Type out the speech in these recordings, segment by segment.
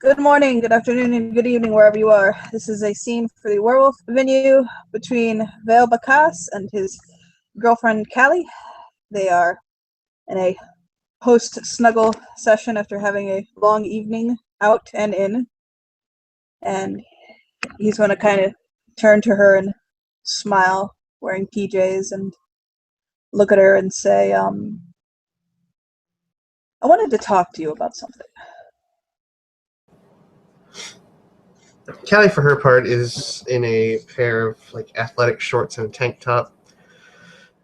Good morning, good afternoon, and good evening, wherever you are. This is a scene for the werewolf venue between Vale Bacchus and his girlfriend Callie. They are in a post-snuggle session after having a long evening out and in. And he's going to kind of turn to her and smile, wearing PJs, and look at her and say, I wanted to talk to you about something. Callie, for her part, is in a pair of athletic shorts and a tank top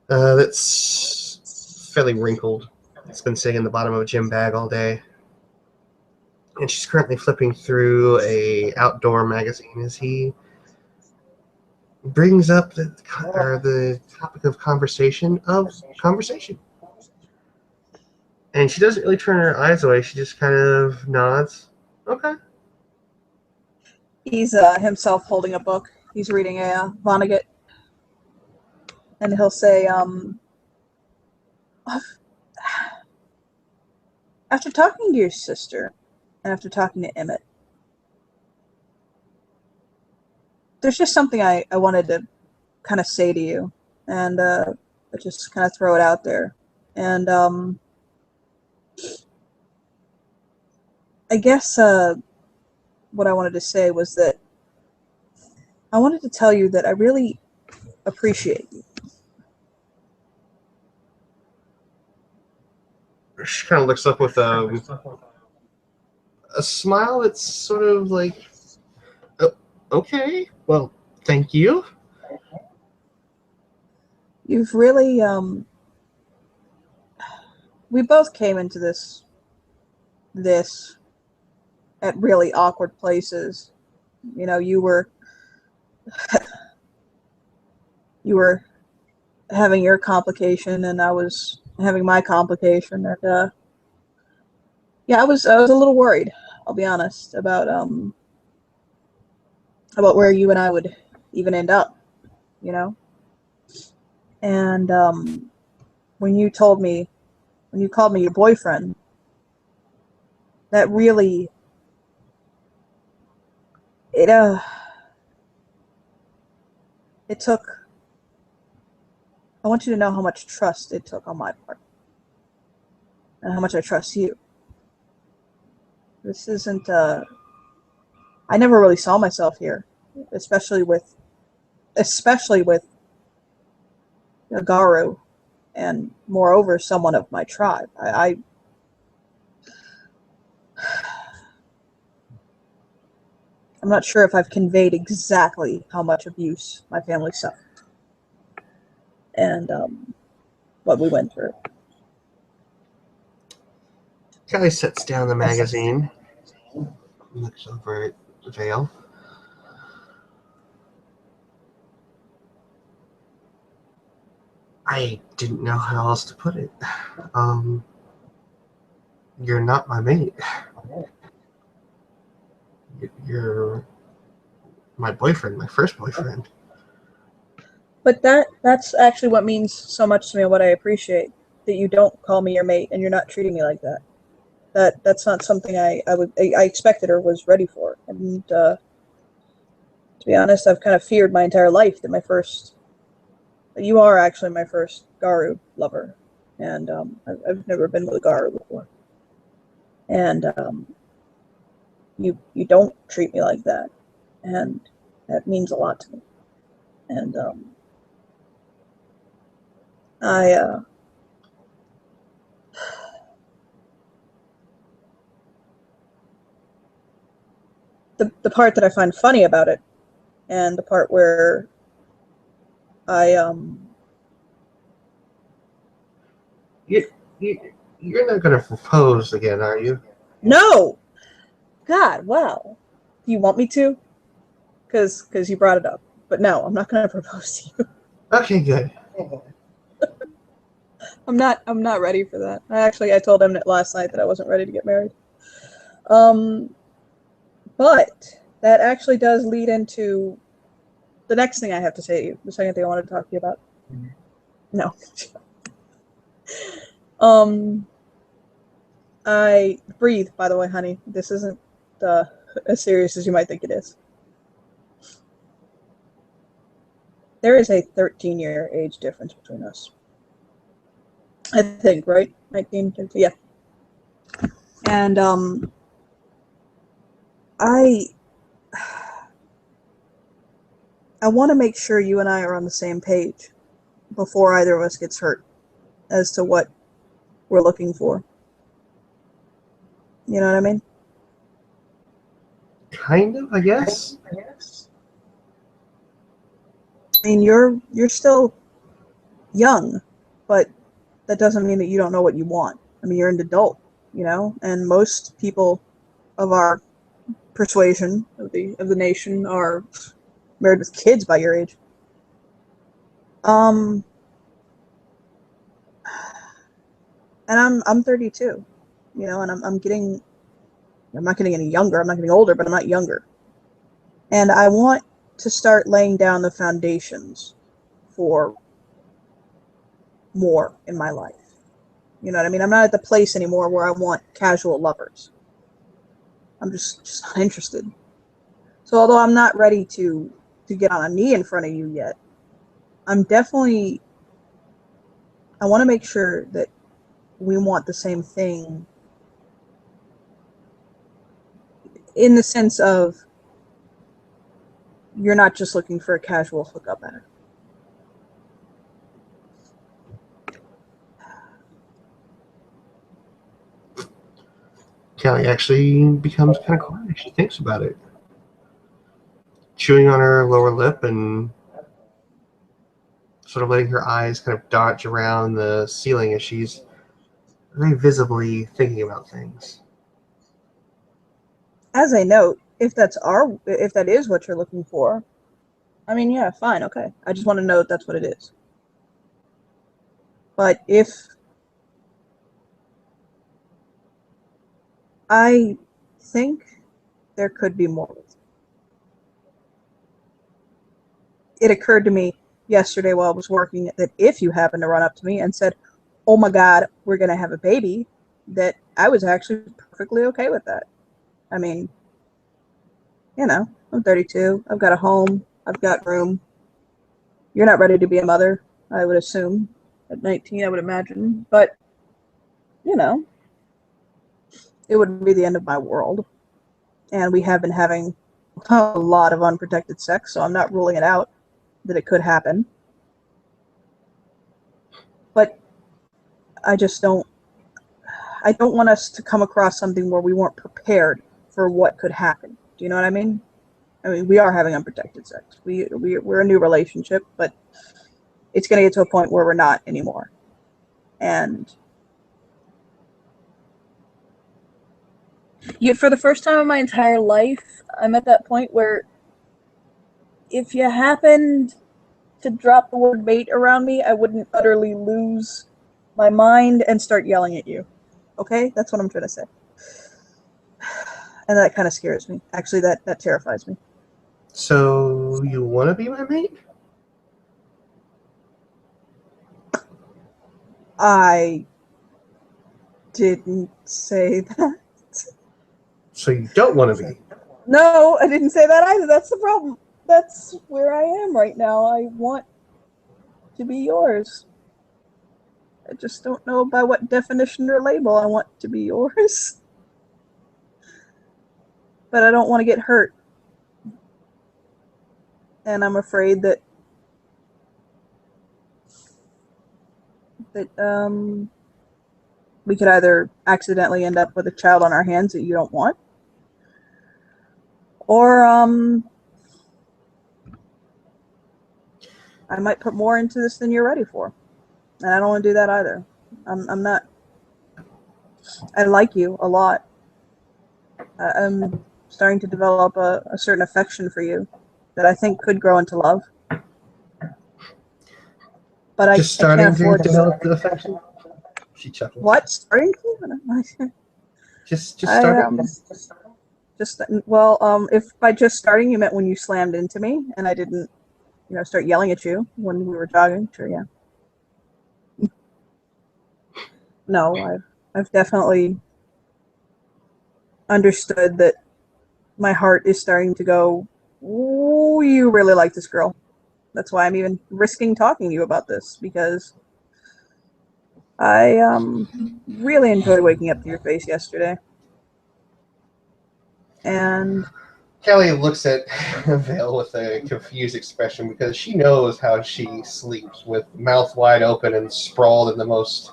that's fairly wrinkled. It's been sitting in the bottom of a gym bag all day, and she's currently flipping through a outdoor magazine as he brings up the topic of conversation. And she doesn't really turn her eyes away. She just kind of nods. Okay. He's himself holding a book. He's reading a Vonnegut, and he'll say, after talking to your sister, and after talking to Emmett, there's just something I wanted to kind of say to you, and just kind of throw it out there. And I guess what I wanted to say was that I wanted to tell you that I really appreciate you. She kind of looks up with a smile that's sort of like, oh, okay, well, thank you. You've really, we both came into this at really awkward places. You know, you were having your complication, and I was having my complication, and yeah, I was a little worried. I'll be honest about where you and I would even end up, you know. And when you called me your boyfriend, that really it took. I want you to know how much trust it took on my part, and how much I trust you. This isn't. I never really saw myself here, especially with Garu, and moreover, someone of my tribe. I'm not sure if I've conveyed exactly how much abuse my family suffered, and what we went through. Callie sets down the magazine, looks over at Vale. I didn't know how else to put it. You're not my mate. You're my boyfriend, my first boyfriend. But that's actually what means so much to me, and what I appreciate, that you don't call me your mate and you're not treating me like that. That's not something I expected or was ready for. And to be honest, I've kind of feared my entire life that you are actually my first Garu lover, and I've never been with a Garu before. And you don't treat me like that, and that means a lot to me. And I the part that I find funny about it, and the part where I You're not going to propose again, are you? no, God, wow. Do you want me to? Because you brought it up. But no, I'm not going to propose to you. Okay, good. I'm not ready for that. I told him last night that I wasn't ready to get married. But that actually does lead into the next thing I have to say to you. The second thing I wanted to talk to you about. No. I breathe, by the way, honey. This isn't as serious as you might think it is. There is a 13-year age difference between us. I think, right? 19, 20, yeah. And I want to make sure you and I are on the same page before either of us gets hurt as to what we're looking for. You know what I mean? Kind of, I guess. I mean, you're still young, but that doesn't mean that you don't know what you want. I mean, you're an adult, you know, and most people of our persuasion of the nation are married with kids by your age. And I'm 32, you know, and I'm not getting any younger. I'm not getting older, but I'm not younger. And I want to start laying down the foundations for more in my life. You know what I mean? I'm not at the place anymore where I want casual lovers. I'm just not interested. So although I'm not ready to get on a knee in front of you yet, I'm definitely, I want to make sure that we want the same thing in the sense of you're not just looking for a casual hookup at it. Callie actually becomes kind of quiet. She thinks about it, chewing on her lower lip and sort of letting her eyes kind of dodge around the ceiling as she's very visibly thinking about things. As a note, if that is what you're looking for, I mean, yeah, fine, okay. I just want to know that's what it is. But if I think there could be more. It occurred to me yesterday while I was working that if you happened to run up to me and said, "Oh my God, we're going to have a baby," that I was actually perfectly okay with that. I mean, you know, I'm 32. I've got a home. I've got room. You're not ready to be a mother, I would assume. At 19, I would imagine. But, you know, it wouldn't be the end of my world. And we have been having a lot of unprotected sex, so I'm not ruling it out that it could happen. But I don't want us to come across something where we weren't prepared for what could happen. Do you know what I mean? I mean, we are having unprotected sex. We're a new relationship, but it's going to get to a point where we're not anymore. And for the first time in my entire life, I'm at that point where if you happened to drop the word mate around me, I wouldn't utterly lose my mind and start yelling at you. Okay? That's what I'm trying to say. And that kind of scares me. Actually, that terrifies me. So, you want to be my mate? I didn't say that. So you don't want to be? No, I didn't say that either. That's the problem. That's where I am right now. I want to be yours. I just don't know by what definition or label I want to be yours. But I don't want to get hurt. And I'm afraid that we could either accidentally end up with a child on our hands that you don't want, or I might put more into this than you're ready for. And I don't want to do that either. I'm not. I like you a lot. I'm starting to develop a certain affection for you that I think could grow into love. But I can't afford to develop the affection. She chuckles. What? Starting to? Just starting. If by just starting you meant when you slammed into me and I didn't, start yelling at you when we were jogging, sure, yeah. No, I've definitely understood that my heart is starting to go, ooh, you really like this girl. That's why I'm even risking talking to you about this, because I really enjoyed waking up to your face yesterday. And Kallie looks at Vale with a confused expression because she knows how she sleeps, with mouth wide open and sprawled in the most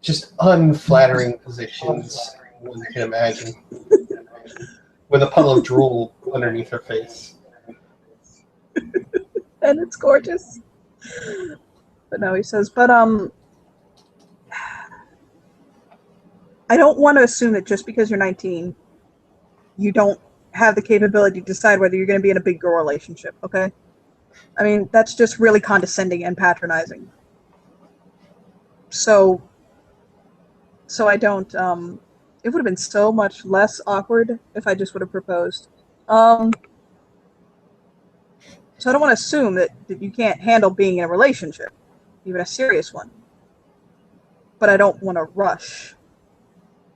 just unflattering positions one can imagine, with a puddle of drool underneath her face. and it's gorgeous. But no, he says, but I don't want to assume that just because you're 19, you don't have the capability to decide whether you're going to be in a big girl relationship, okay? I mean, that's just really condescending and patronizing. So I don't, it would have been so much less awkward if I just would have proposed. So I don't want to assume that you can't handle being in a relationship, even a serious one. But I don't want to rush.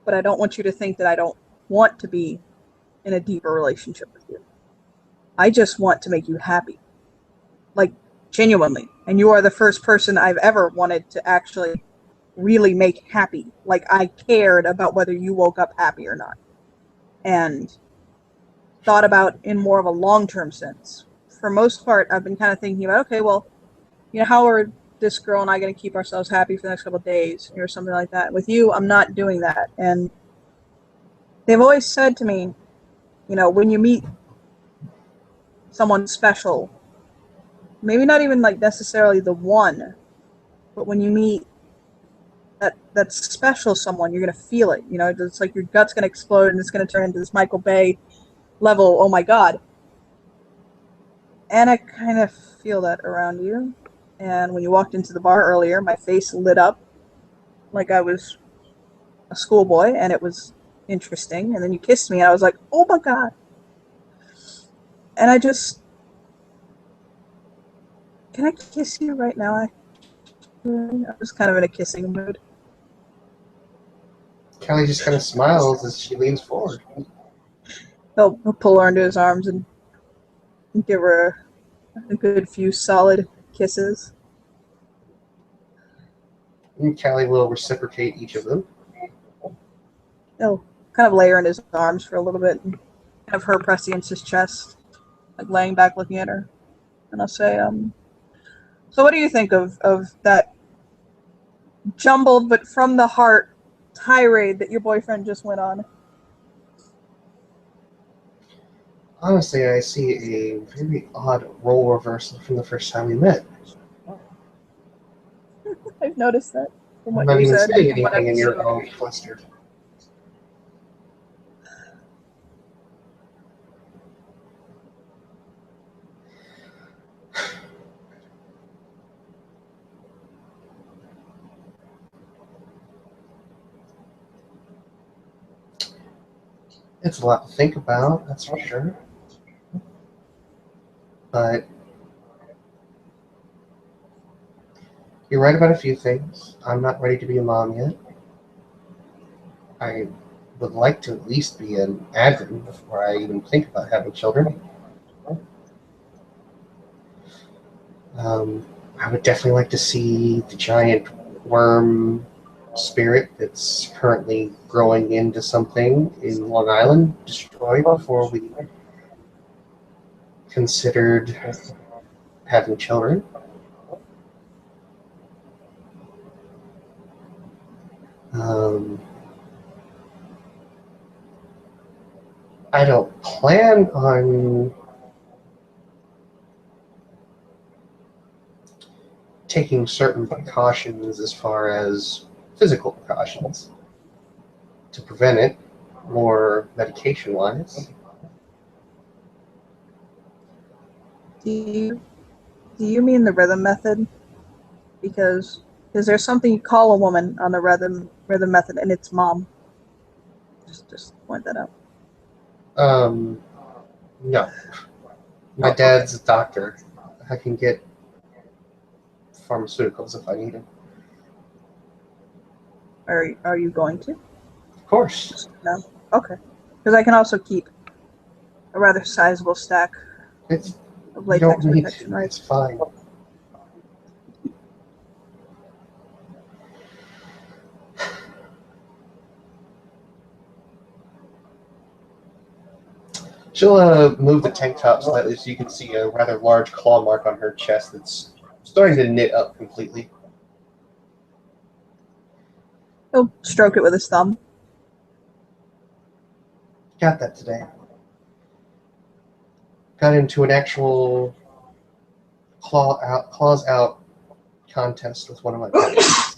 But I don't want you to think that I don't want to be in a deeper relationship with you. I just want to make you happy. Like, genuinely. And you are the first person I've ever wanted to actually really make happy. Like, I cared about whether you woke up happy or not. And thought about in more of a long-term sense. For most part, I've been kind of thinking about, okay, well, how are this girl and I going to keep ourselves happy for the next couple of days or something like that. With you, I'm not doing that. And they've always said to me, when you meet someone special, maybe not even like necessarily the one, but when you meet that special someone, you're going to feel it. It's like your gut's going to explode and it's going to turn into this Michael Bay level, oh my God. And I kind of feel that around you. And when you walked into the bar earlier, my face lit up like I was a schoolboy, and it was interesting. And then you kissed me, and I was like, oh my God. And can I kiss you right now? I was kind of in a kissing mood. Kallie just kind of smiles as she leans forward. He'll pull her into his arms and give her a good few solid kisses. And Kallie will reciprocate each of them. He'll kind of lay her in his arms for a little bit and have her press against his chest, like laying back looking at her. And I'll say, so what do you think of that jumbled but from the heart tirade that your boyfriend just went on? Honestly, I see a very odd role reversal from the first time we met. I've noticed that from I'm what not you even said. saying anything, and you're all flustered. It's a lot to think about, that's for sure. But you're right about a few things. I'm not ready to be a mom yet. I would like to at least be an advocate before I even think about having children. I would definitely like to see the giant worm spirit that's currently growing into something in Long Island destroyed before we considered having children. I don't plan on taking certain precautions as far as physical precautions to prevent it, more medication-wise. Do you mean the rhythm method? Because there's something you call a woman on the rhythm method, and it's mom. Just point that out. No. My dad's a doctor. I can get pharmaceuticals if I need them. Are you going to? Of course. No. Okay. Because I can also keep a rather sizable stack It's of you don't latex need protection, to. right? It's fine. She'll move the tank top slightly so you can see a rather large claw mark on her chest that's starting to knit up completely. He'll stroke it with his thumb. Got that today. Got into an actual claws out contest with one of my pets.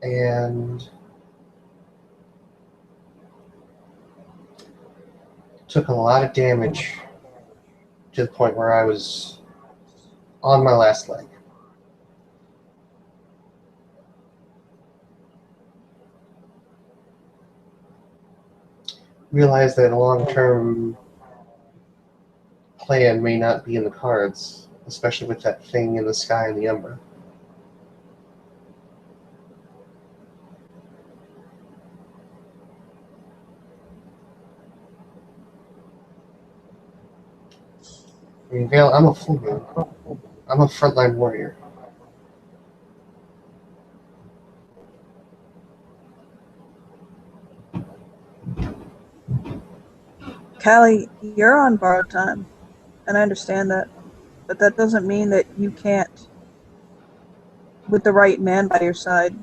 And took a lot of damage to the point where I was on my last leg. Realized that a long-term plan may not be in the cards, especially with that thing in the sky and the ember. I mean, Vale, I'm a full moon. I'm a frontline warrior. Kallie, you're on borrowed time, and I understand that. But that doesn't mean that you can't, with the right man by your side,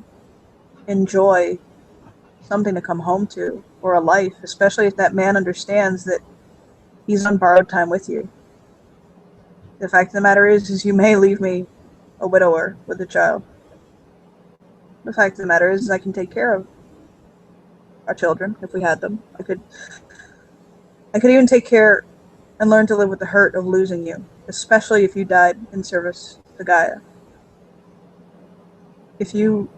enjoy something to come home to or a life, especially if that man understands that he's on borrowed time with you. The fact of the matter is you may leave me a widower with a child. The fact of the matter is I can take care of our children if we had them. I could even take care and learn to live with the hurt of losing you, especially if you died in service to Gaia. If you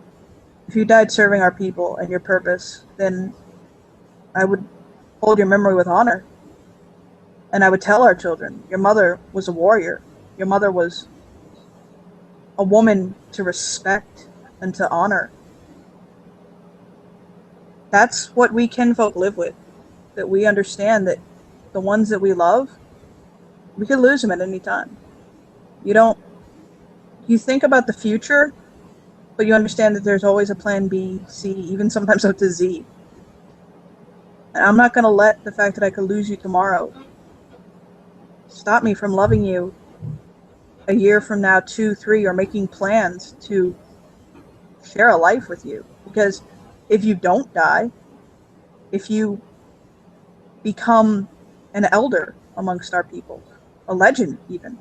died serving our people and your purpose, then I would hold your memory with honor. And I would tell our children, your mother was a warrior. Your mother was a woman to respect and to honor. That's what we kinfolk live with, that we understand that the ones that we love, we could lose them at any time. You think about the future, but you understand that there's always a plan B, C, even sometimes up to Z. And I'm not going to let the fact that I could lose you tomorrow stop me from loving you a year from now, 2, 3, or making plans to share a life with you. Because if you don't die, if you become an elder amongst our people, a legend even,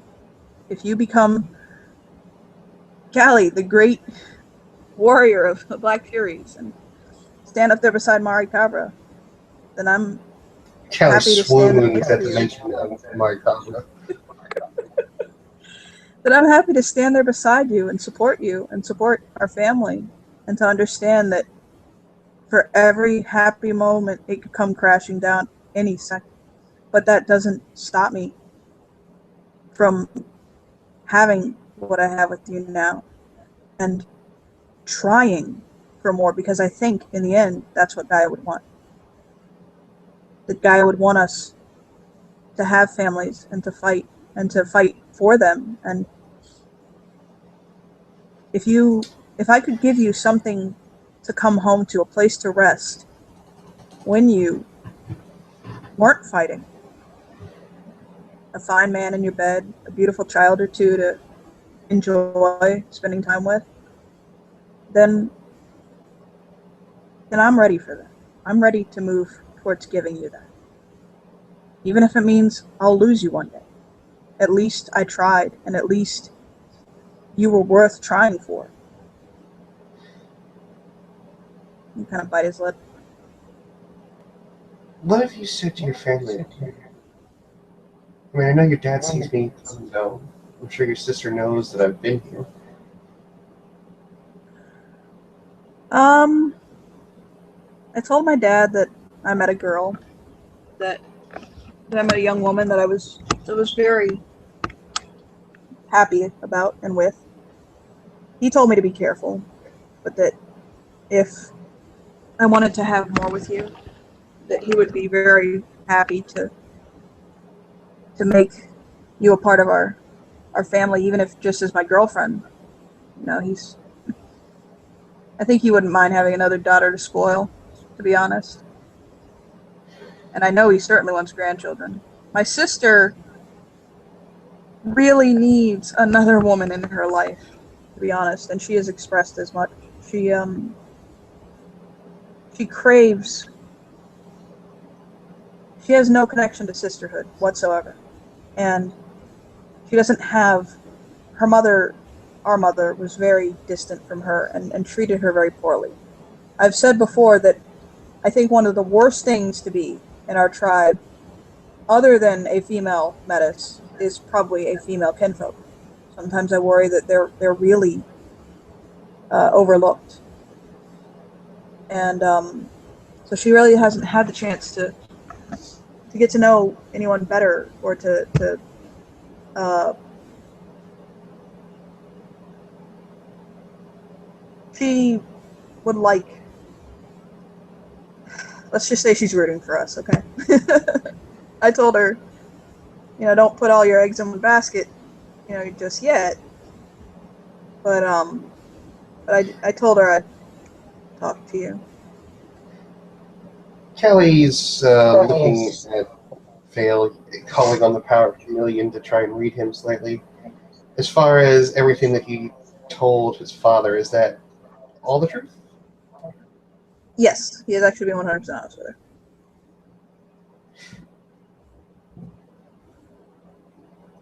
if you become Kallie, the great warrior of the Black Furies, and stand up there beside Mari Cabra, then I'm Callie happy to stand there swoons at for the you. mention of Marikabra. That I'm happy to stand there beside you and support our family, and to understand that for every happy moment, it could come crashing down any second. But that doesn't stop me from having what I have with you now and trying for more, because I think in the end, that's what Gaia would want. That Gaia would want us to have families and to fight for them. And if I could give you something to come home to, a place to rest when you weren't fighting, a fine man in your bed, a beautiful child or two to enjoy spending time with, then I'm ready for that. I'm ready to move towards giving you that. Even if it means I'll lose you one day. At least I tried, and at least you were worth trying for. You kind of bite his lip. What have you said to your family? I mean, I know your dad sees me come and go. I'm sure your sister knows that I've been here. I told my dad that I met a girl, that I met a young woman that I was very happy about and with. He told me to be careful, but that if I wanted to have more with you, that he would be very happy to make you a part of our family, even if just as my girlfriend. You know, I think he wouldn't mind having another daughter to spoil, to be honest. And I know he certainly wants grandchildren. My sister really needs another woman in her life, to be honest, and she has expressed as much. She craves. She has no connection to sisterhood whatsoever, and she doesn't have her mother. Our mother was very distant from her and treated her very poorly. I've said before that I think one of the worst things to be in our tribe, other than a female metis, is probably a female kinfolk. Sometimes I worry that they're really overlooked, and so she really hasn't had the chance to get to know anyone better, or to she would like. Let's just say she's rooting for us, okay? I told her, don't put all your eggs in one basket, just yet. But I told her I'd talk to you. Callie's looking at Vale, calling on the power of chameleon to try and read him slightly. As far as everything that he told his father, is that all the truth? Yes, he has actually been 100% honest with her.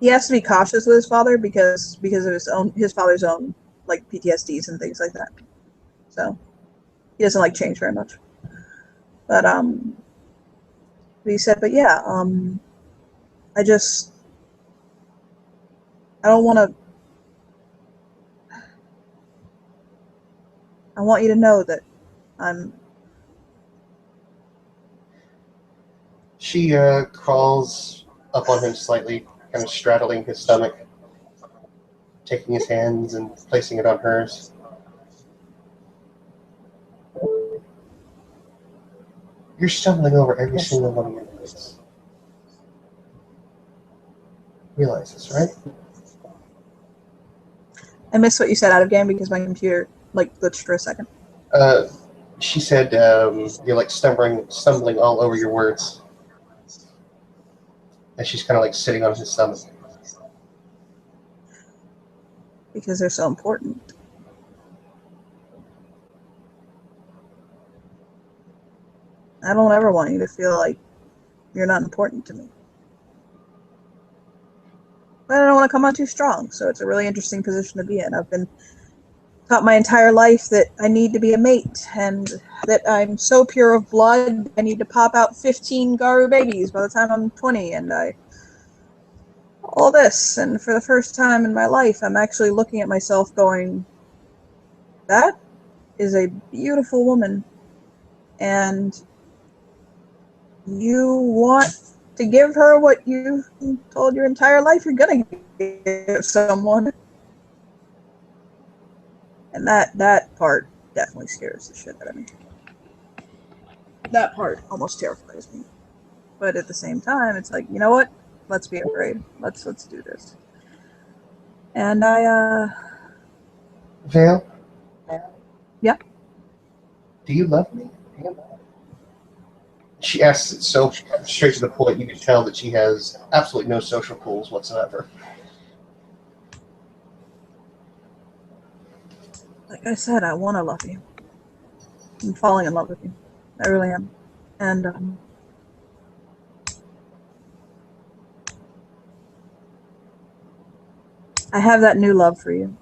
He has to be cautious with his father because of his father's own like PTSDs and things like that. So he doesn't like change very much. But he said, but yeah, I don't want to. I want you to know that I'm. She crawls up on him slightly, kind of straddling his stomach, taking his hands and placing it on hers. You're stumbling over every single one of your words. Realize this, right? I missed what you said out of game because my computer glitched for a second. She said you're like stumbling all over your words. And she's kind of like sitting on his stomach. Because they're so important. I don't ever want you to feel like you're not important to me. But I don't want to come on too strong, so it's a really interesting position to be in. I've been taught my entire life that I need to be a mate, and that I'm so pure of blood, I need to pop out 15 Garu babies by the time I'm 20, and all this. And for the first time in my life, I'm actually looking at myself going, that is a beautiful woman, and you want to give her what you've told your entire life you're gonna give someone. And that part definitely scares the shit out of me. That part almost terrifies me. But at the same time, it's like, you know what? Let's be afraid. Let's do this. And Vale? Yeah. Do you love me? She asks it so straight to the point, you can tell that she has absolutely no social pulls whatsoever. Like I said, I want to love you. I'm falling in love with you. I really am. And I have that new love for you.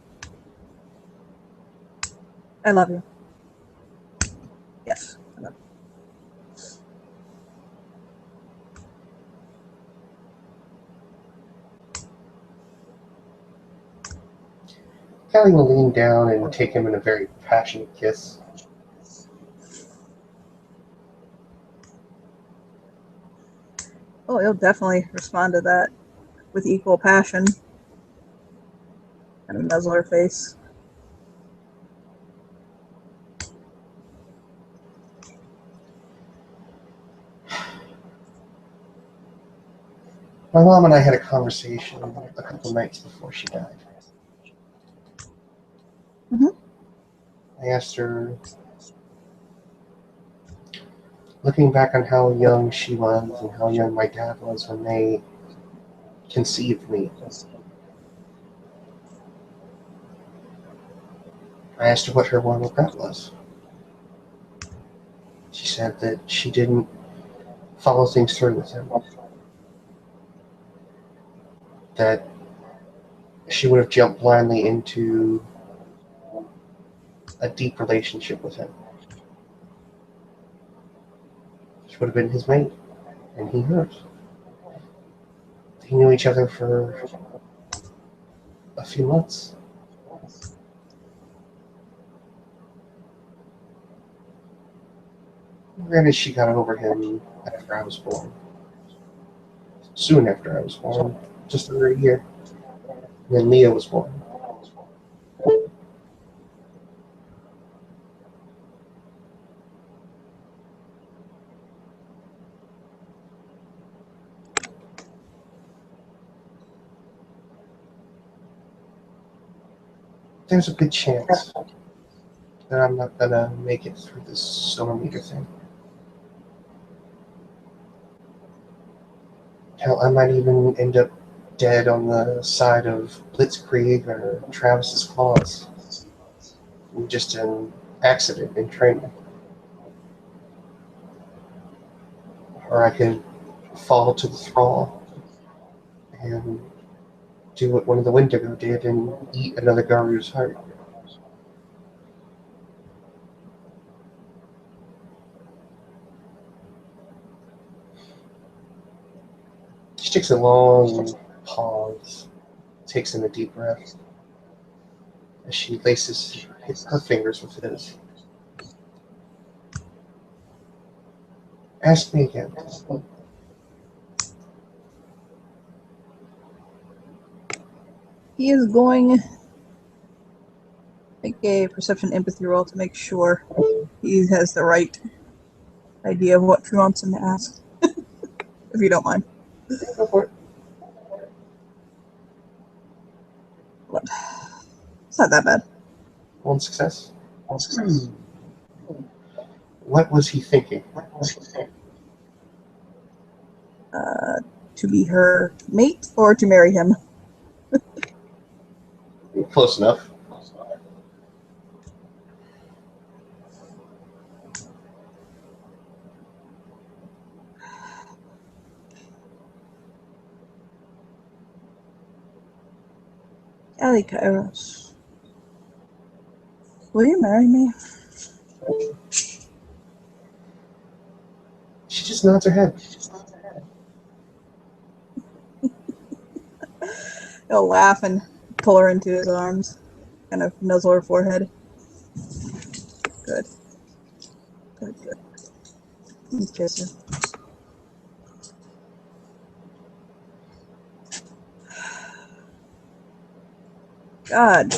I love you. Yes, I love you. Callie will lean down and take him in a very passionate kiss. Oh, he'll definitely respond to that with equal passion. And nuzzle her face. My mom and I had a conversation a couple nights before she died. Mhm. I asked her, looking back on how young she was and how young my dad was when they conceived me, I asked her what her one regret was. She said that she didn't follow things through with him. That she would have jumped blindly into a deep relationship with him. She would have been his mate, and he hers. They knew each other for a few months. Granted, she got over him after I was born. Soon after I was born, just under a year. And then Leah was born. There's a good chance that I'm not gonna make it through this sonometer thing. Hell, I might even end up dead on the side of Blitzkrieg or Travis's claws. Just an accident in training. Or I could fall to the thrall and do what one of the Wendigo did and eat another Garu's heart. She takes a long pause, takes in a deep breath as she laces her fingers with his. Ask me again. He is going to make a perception empathy roll to make sure he has the right idea of what she wants him to ask. If you don't mind. Go for it. It's not that bad. One success. What was he thinking? To be her mate or to marry him? Close enough. Allie Kairos. Will you marry me? She just nods her head. He'll laugh and pull her into his arms. Kind of nuzzle her forehead. Good. Good, good. And kiss her. God,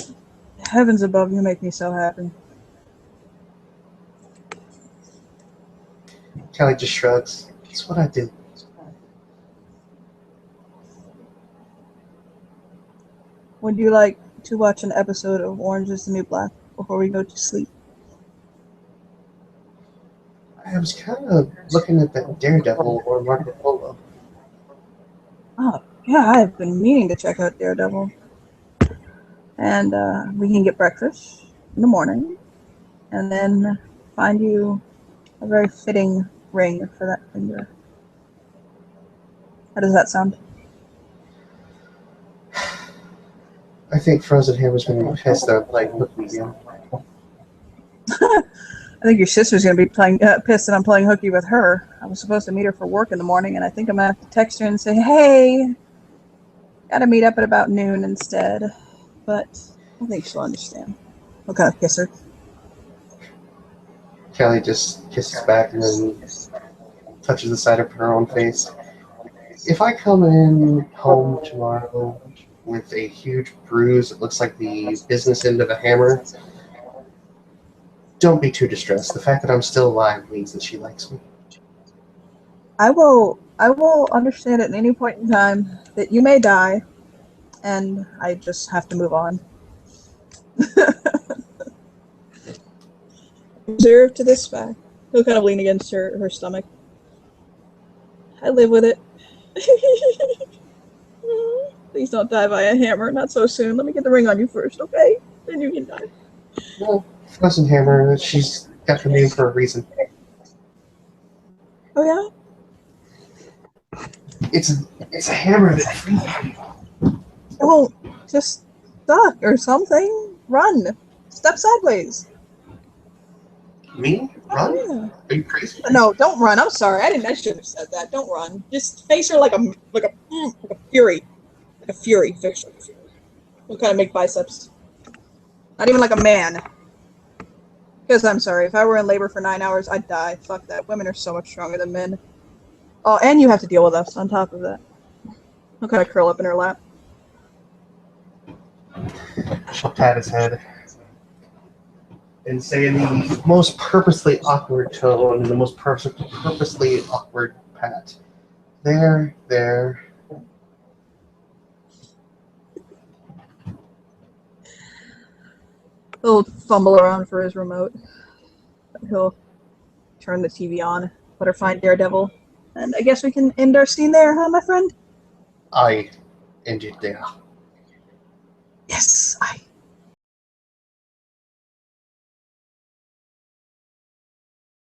heavens above, you make me so happy. Callie just shrugs. It's what I do. Would you like to watch an episode of Orange is the New Black before we go to sleep? I was kind of looking at that Daredevil or Marco Polo. Oh, yeah, I've been meaning to check out Daredevil. And we can get breakfast in the morning and then find you a very fitting ring for that finger. How does that sound? I think Frozen Hair was going to be pissed that I'm playing hooky again. I think your sister's going to be pissed that I'm playing hooky with her. I was supposed to meet her for work in the morning, and I think I'm going to have to text her and say, hey, gotta meet up at about noon instead. But I think she'll understand. I'll kind of kiss her. Callie just kisses back and then touches the side of her own face. If I come in home tomorrow with a huge bruise that looks like the business end of a hammer, don't be too distressed. The fact that I'm still alive means that she likes me. I will I will understand at any point in time that you may die, and I just have to move on. Observe to this fact. He'll kind of lean against her stomach. I live with it. Please don't die by a hammer. Not so soon. Let me get the ring on you first, okay? Then you can die. Well, Frozen Hammer, she's got the name for a reason. Oh, yeah? It's a hammer that frees people. Oh, just duck or something. Run. Step sideways. Me? Run? Oh, yeah. Are you crazy? No, don't run. I'm sorry. I shouldn't have said that. Don't run. Just face her like a fury. Like a fury. Face her like a fury. What kind of make biceps? Not even like a man. Because I'm sorry, if I were in labor for 9 hours, I'd die. Fuck that. Women are so much stronger than men. Oh, and you have to deal with us on top of that. He'll kind of curl up in her lap. She'll pat his head and say in the most purposely awkward tone, in the most purposely awkward pat. There. He'll fumble around for his remote. He'll turn the TV on, let her find Daredevil. And I guess we can end our scene there, huh, my friend? I ended there. Yes, I